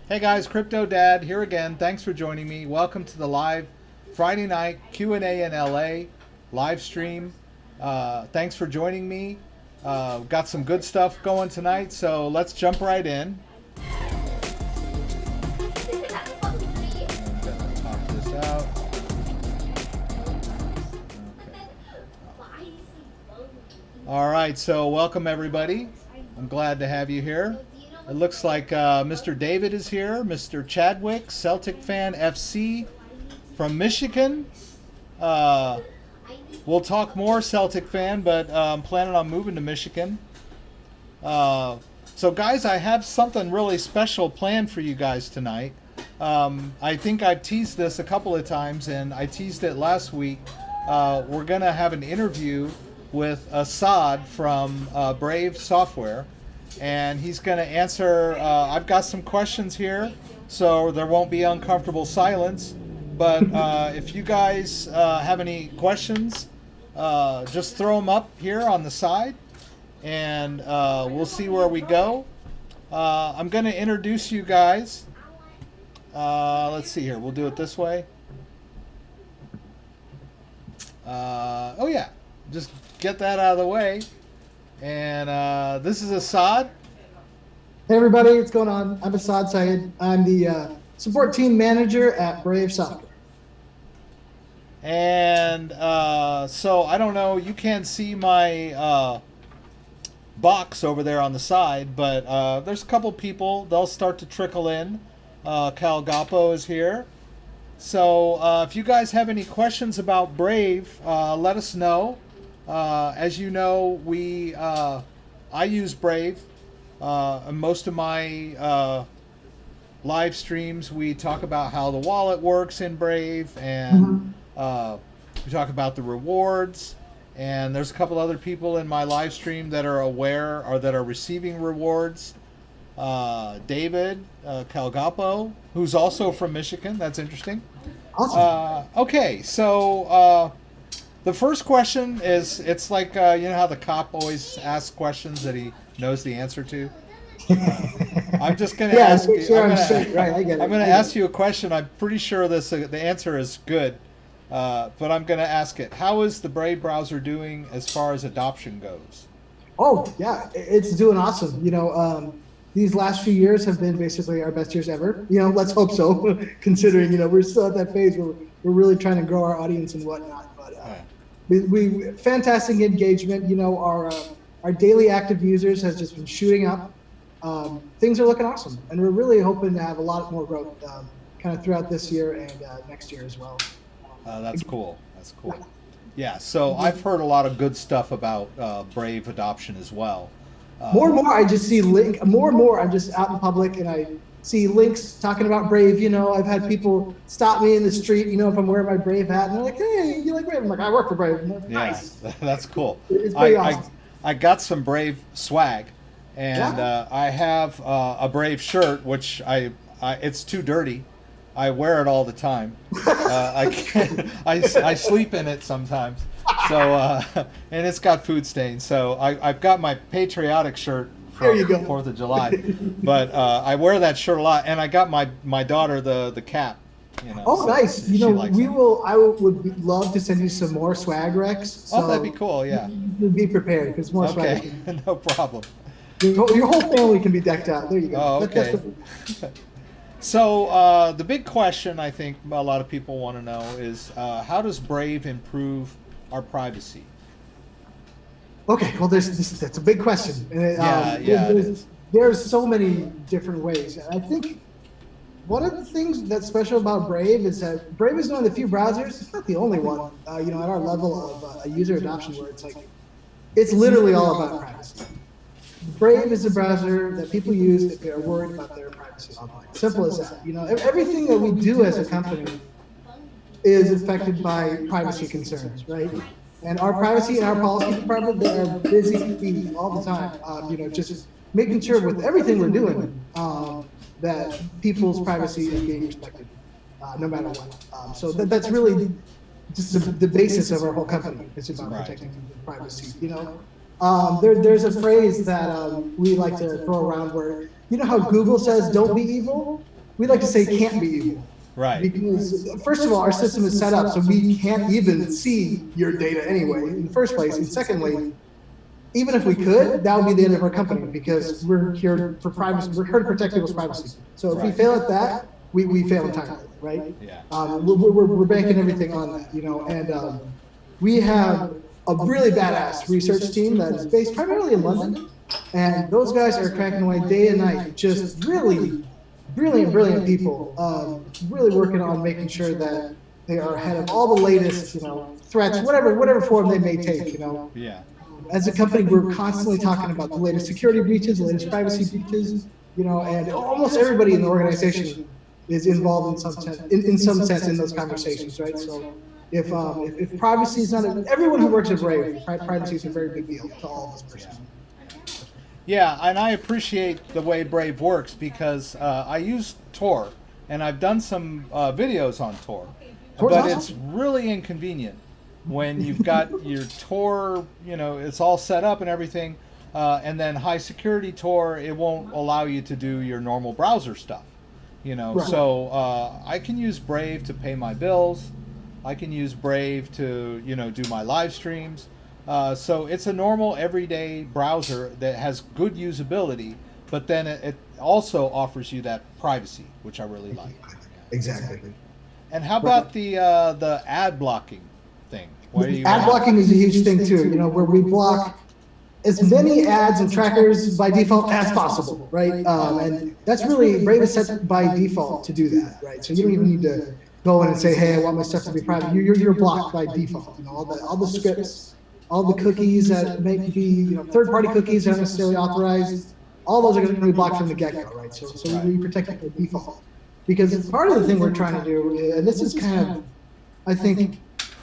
Hey guys, CryptoDad here again. Thanks for joining me. Welcome to the live Friday night Q&A in LA live stream. Thanks for joining me. Got some good stuff going tonight, so let's jump right in. Pop this out. Okay. All right, so welcome everybody. I'm glad to have you here. It looks like Mr. David is here, Mr. Chadwick, Celtic Fan FC from Michigan. We'll talk more Celtic Fan, but I'm planning on moving to Michigan. So guys, I have something really special planned for you guys tonight. I think I've teased this a couple of times, and I teased it last week. We're going to have an interview with Assad from Brave Software. And he's going to answer, I've got some questions here, so there won't be uncomfortable silence. But if you guys have any questions, just throw them up here on the side, and we'll see where we go. I'm going to introduce you guys. Let's see here. We'll do it this way. Oh, yeah. Just get that out of the way. And this is Assad. Hey everybody, what's going on? I'm Assad Syed. I'm the support team manager at Brave Software. And so I don't know, you can't see my box over there on the side, but there's a couple people. They'll start to trickle in. Cal Gapo is here. So if you guys have any questions about Brave, let us know. As you know, I use Brave. In most of my live streams, we talk about how the wallet works in Brave, and we talk about the rewards. And there's a couple other people in my live stream that are aware or that are receiving rewards. David Calgapo, who's also from Michigan. That's interesting. Awesome. Okay, so the first question is, it's like, you know how the cop always asks questions that he knows the answer to? I'm just going to ask you. Sure, I'm going to ask you a question. I'm pretty sure the answer is good, but I'm going to ask it. How is the Brave browser doing as far as adoption goes? Oh, yeah, it's doing awesome. You know, these last few years have been basically our best years ever. You know, let's hope so, considering, you know, we're still at that phase where we're really trying to grow our audience and whatnot. But we fantastic engagement. You know, our daily active users has just been shooting up. Things are looking awesome, and we're really hoping to have a lot more growth kind of throughout this year and next year as well. That's cool. That's cool. Yeah, so I've heard a lot of good stuff about Brave adoption as well. More and more, I just see more and more. I'm just out in public, and I see links talking about Brave. You know, I've had people stop me in the street, you know, if I'm wearing my Brave hat, and they're like, "Hey, you like Brave?" I'm like, "I work for Brave." I'm like, nice. Yeah, that's cool. It's pretty awesome. I got some Brave swag, and I have a Brave shirt, which it's too dirty. I wear it all the time. I sleep in it sometimes. So and it's got food stains. So I've got my patriotic shirt from 4th of July, but I wear that shirt a lot. And I got my daughter the cap. You know, oh, so nice. You know, I would love to send you some more swag Rex. So that'd be cool. Yeah. Be prepared because more swag. Okay, no problem. Your whole family can be decked out. There you go. Oh, okay. So the big question I think a lot of people want to know is how does Brave improve our privacy? Okay, well, that's a big question. It is. There's so many different ways. I think one of the things that's special about Brave is that Brave is one of the few browsers, it's not the only one, you know, at our level of user adoption where it's literally all about privacy. Brave is a browser that people use if they're worried about their privacy online. Simple as that. You know, everything that we do as a company is affected by privacy concerns, right? And our privacy and our policy department, they are busy all the time, you know, just making sure with everything we're doing that people's privacy is being respected, no matter what. So that's really just the basis of our whole company. It's about protecting privacy, you know. There's a phrase that we like to throw around where, you know how Google says don't be evil? We like to say can't be evil. Right. Because first of all, our system is set up so we can't even see your data anyway in the first place. And secondly, even if we could, that would be the end of our company because we're here for privacy. We're here to protect people's privacy. So if we fail at that, we fail entirely, right? Yeah. We're banking everything on that, you know, and we have a really badass research team that is based primarily in London, and those guys are cracking away day and night, just really brilliant people, really working on making sure that they are ahead of all the latest, you know, threats, whatever form they may take, you know. Yeah. As a company, we're constantly talking about the latest security breaches, the latest privacy breaches, you know, and almost everybody in the organization is involved in some sense in those conversations, right? So if privacy is not, everyone who works at Brave, privacy is a very big deal to all of us personally. Yeah, and I appreciate the way Brave works because I use Tor, and I've done some videos on Tor, Tor's but awesome. it's really inconvenient when you've got your Tor, you know, it's all set up and everything, and then high security Tor, it won't allow you to do your normal browser stuff, you know. Right. So I can use Brave to pay my bills. I can use Brave to, you know, do my live streams. So it's a normal everyday browser that has good usability, but then it also offers you that privacy, which I really like. Exactly. And how about the ad blocking thing? What do you Ad blocking is a huge thing too, you know, where we block as many ads and trackers by default as possible, right? And that's really, Brave is set by default to do that, right? So you don't even need to go in and say, hey, I want my stuff to be private. You're blocked by default. You know, all the scripts, all the cookies that may be, you know, third-party cookies that aren't necessarily authorized, all those are going to be blocked from the get-go, right? So we protect it by default. Because part of the thing we're trying to do, and this is kind of, I think,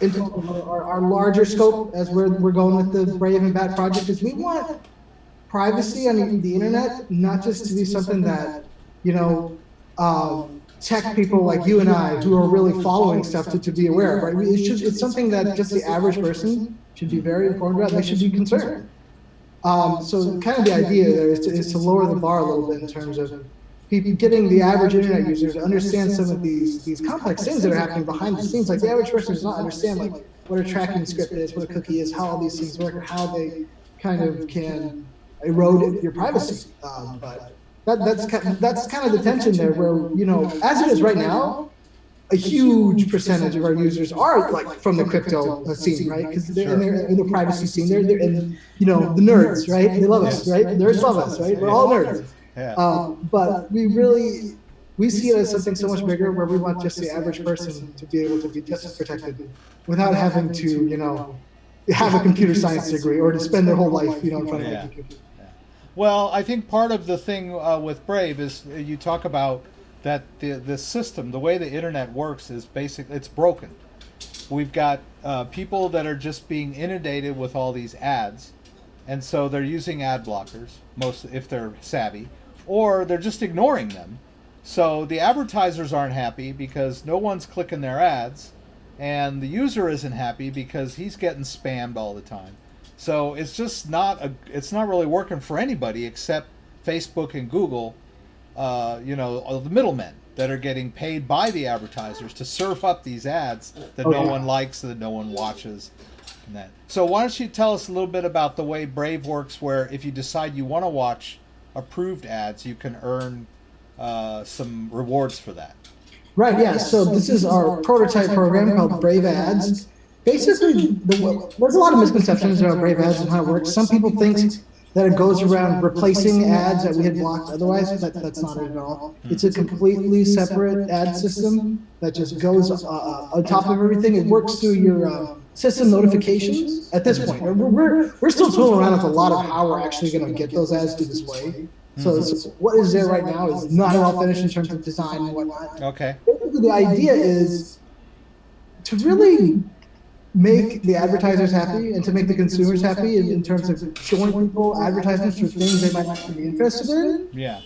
into our larger scope as we're going with the Brave and Bat project, is we want privacy on the internet not just to be something that, you know, tech people like you and I who are really following stuff to be aware of, right? It's something that just the average person should be very informed about. They should be concerned. So kind of the idea there is to lower the bar a little bit in terms of people getting the average internet user to understand some of these complex things that are happening behind the scenes. Like the average person does not understand like what a tracking script is, what a cookie is, how all these things work, and how they kind of can erode your privacy. But that's kind of the tension there, where, you know, as it is right now, a huge percentage of our users are like from the crypto scene, right? Because they're in the privacy scene. They're in, you know, the nerds, right? They love us, right? Nerds love us, right? We're all nerds. Yeah. But we see it as something so much bigger, where we want just the average person to be able to be just as protected without having to, you know, have a computer science degree or to spend their whole life, you know, in front of a computer. Well, I think part of the thing with Brave is you talk about that the system, the way the internet works, is basically, it's broken. We've got people that are just being inundated with all these ads, and so they're using ad blockers, most if they're savvy, or they're just ignoring them. So the advertisers aren't happy because no one's clicking their ads, and the user isn't happy because he's getting spammed all the time. So it's just it's not really working for anybody except Facebook and Google, you know, the middlemen that are getting paid by the advertisers to serve up these ads that no one likes, that no one watches. And that. So why don't you tell us a little bit about the way Brave works, where if you decide you want to watch approved ads, you can earn some rewards for that. Right, yeah. So this is our prototype program called Brave Ads. Basically, there's a lot of misconceptions about Brave Ads and how it works. Some people think that it goes around replacing ads that we had blocked otherwise. That's not it at all. It's a completely separate ad system that just goes on top of everything. It works through your system notifications at this point. We're still tooling around with a lot of how we're actually going to get those ads to display. So what is there right now is not at all finished in terms of design and whatnot. Okay. Basically, the idea is to really make the advertisers happy and to make the consumers happy in terms of showing people advertisements for things they might actually be interested in. Yeah.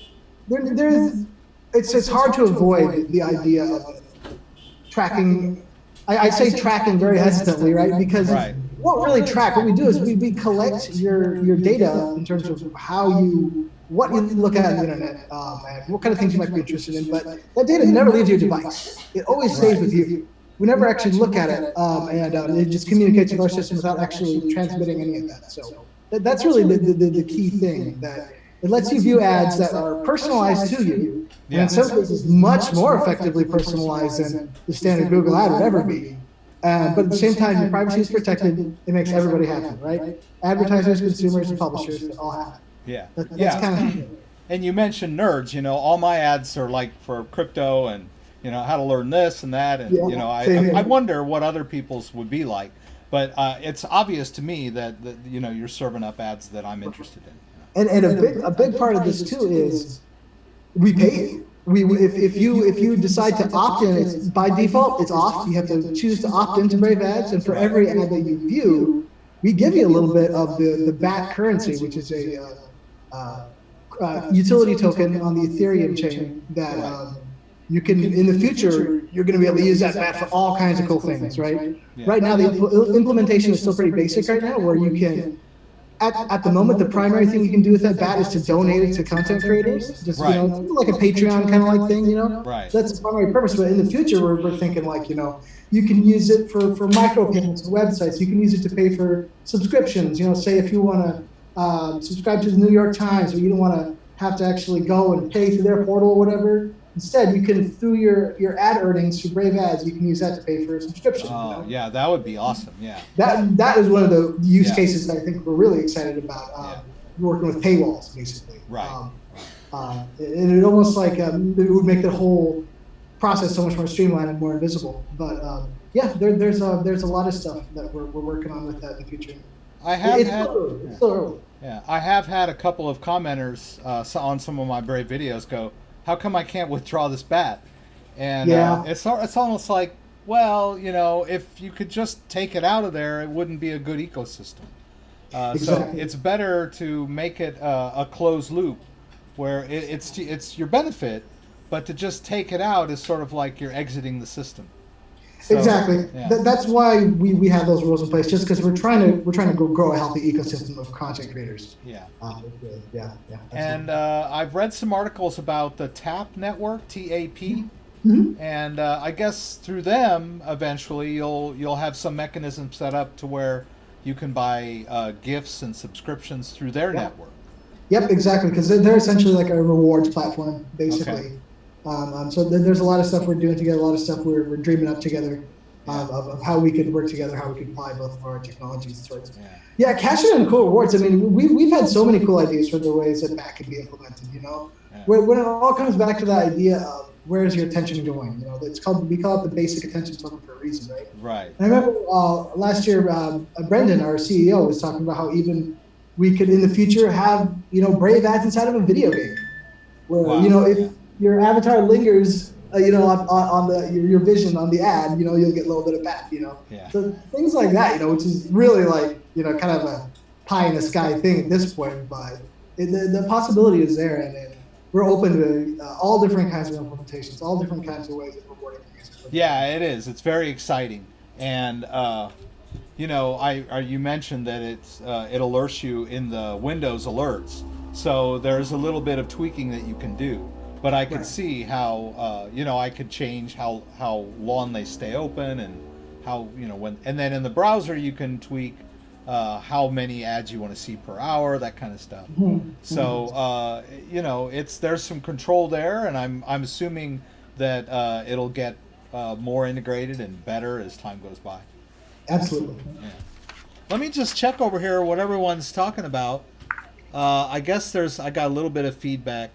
It's hard to avoid the idea of tracking. I say tracking very hesitantly, right? Because won't really track. What we do is we collect your data in terms of what you look at on the internet, and what kind of things you might be interested in. But that data never leaves your device. It always stays with you. We never actually look at it, and it just communicates with our system without actually transmitting any of that. So that's really the key thing, that it lets you view ads that are personalized to you, and in some cases much more effectively personalized than the standard Google ad would ever be. But at the same time, your privacy is protected. It makes everybody happy, right? Advertisers, consumers, and publishers, they're all happy. Yeah. That's kind of. And you mentioned nerds. You know, all my ads are like for crypto and, you know, how to learn this and that. And, you know, I wonder what other people's would be like. But it's obvious to me that you know, you're serving up ads that I'm interested in. And a big part of this too is we pay you. If you decide to opt in, it's by default it's off. You have to choose to opt into Brave Ads, and for every ad that you view, we give you a little bit of the BAT currency, which is a utility token on the Ethereum chain that you can, in the future, you're going to be able to use that BAT for all kinds of cool things, right? Right now, the implementation is still pretty basic right now, where you can, at the moment, the primary thing you can do with that BAT is to donate it to content creators, just you know, like a Patreon kind of like thing, you know. Right. So that's the primary purpose. But in the future, we're thinking like, you know, you can use it for micropayments to websites. You can use it to pay for subscriptions. You know, say if you want to subscribe to the New York Times, or you don't want to have to actually go and pay through their portal or whatever. Instead, you can, through your ad earnings through Brave Ads, you can use that to pay for a subscription. Oh, you know? yeah, that would be awesome. Yeah. That is one of the use cases that I think we're really excited about. Working with paywalls, basically. Right. And it almost like it would make the whole process so much more streamlined and more invisible. But there's a lot of stuff that we're working on with that in the future. It's still early. Yeah, I have had a couple of commenters on some of my Brave videos go, how come I can't withdraw this BAT? And it's almost like, well, you know, if you could just take it out of there, it wouldn't be a good ecosystem. Exactly. So it's better to make it a closed loop where it's your benefit, but to just take it out is sort of like you're exiting the system. So, exactly. Yeah. That's why we have those rules in place, just because we're trying to grow a healthy ecosystem of content creators. Yeah. And I've read some articles about the TAP network, TAP, and I guess through them eventually you'll have some mechanism set up to where you can buy gifts and subscriptions through their network. Yep, exactly, because they're essentially like a rewards platform, basically. Okay. So there's a lot of stuff we're doing together, a lot of stuff we're dreaming up together of how we could work together, how we could apply both of our technologies towards. Cash in on cool rewards. I mean, we've had so many cool ideas for the ways that could be implemented. You know, when it all comes back to the idea of where's your attention going. You know, we call it the basic attention token for a reason, right? Right. And I remember last year, Brendan, our CEO, was talking about how even we could in the future have Brave ads inside of a video game, where if your avatar lingers, on your vision on the ad, you'll get a little bit of BAT, So things like that, which is really like, kind of a pie in the sky thing at this point, but the possibility is there, and we're open to all different kinds of implementations, all different kinds of ways of rewarding users. Yeah, it is. It's very exciting, and you mentioned that it alerts you in the Windows alerts, so there's a little bit of tweaking that you can do. But I could see how, I could change how long they stay open and how, when, and then in the browser you can tweak how many ads you want to see per hour, that kind of stuff. Mm-hmm. So, there's some control there, and I'm assuming that it'll get more integrated and better as time goes by. Absolutely. Yeah. Let me just check over here what everyone's talking about. I guess I got a little bit of feedback.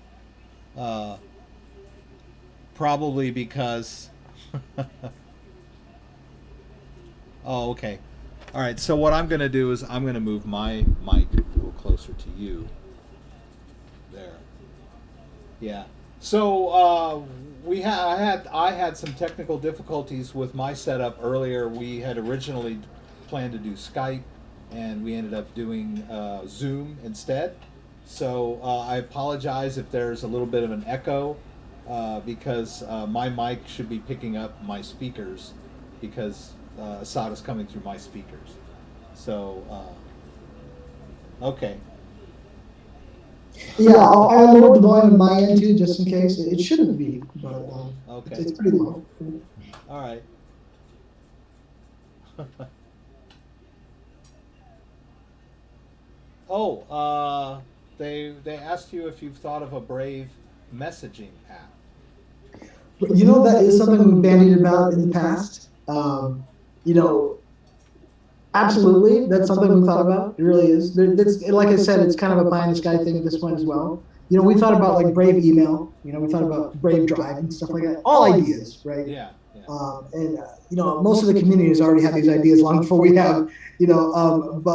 Probably because oh, okay. All right, so what I'm going to do is I'm going to move my mic a little closer to you. There. Yeah. So I had some technical difficulties with my setup earlier. We had originally planned to do Skype, and we ended up doing Zoom instead. So I apologize if there's a little bit of an echo because my mic should be picking up my speakers because Assad is coming through my speakers. So, okay. Yeah, I lowered the volume on my end too, just in case. It shouldn't be, but Okay. it's pretty low. All right. Oh, they asked you if you've thought of a Brave messaging app. You know, that is something we've bandied about in the past. You know, absolutely, that's something we thought about. It really is. That's, like I said, it's kind of a pie in the sky thing at this point as well. You know, we thought about like Brave email. You know, we thought about Brave Drive and stuff like that. All ideas, right? Yeah. Yeah. And you know, most of the community has already had these ideas long before we have. You know, but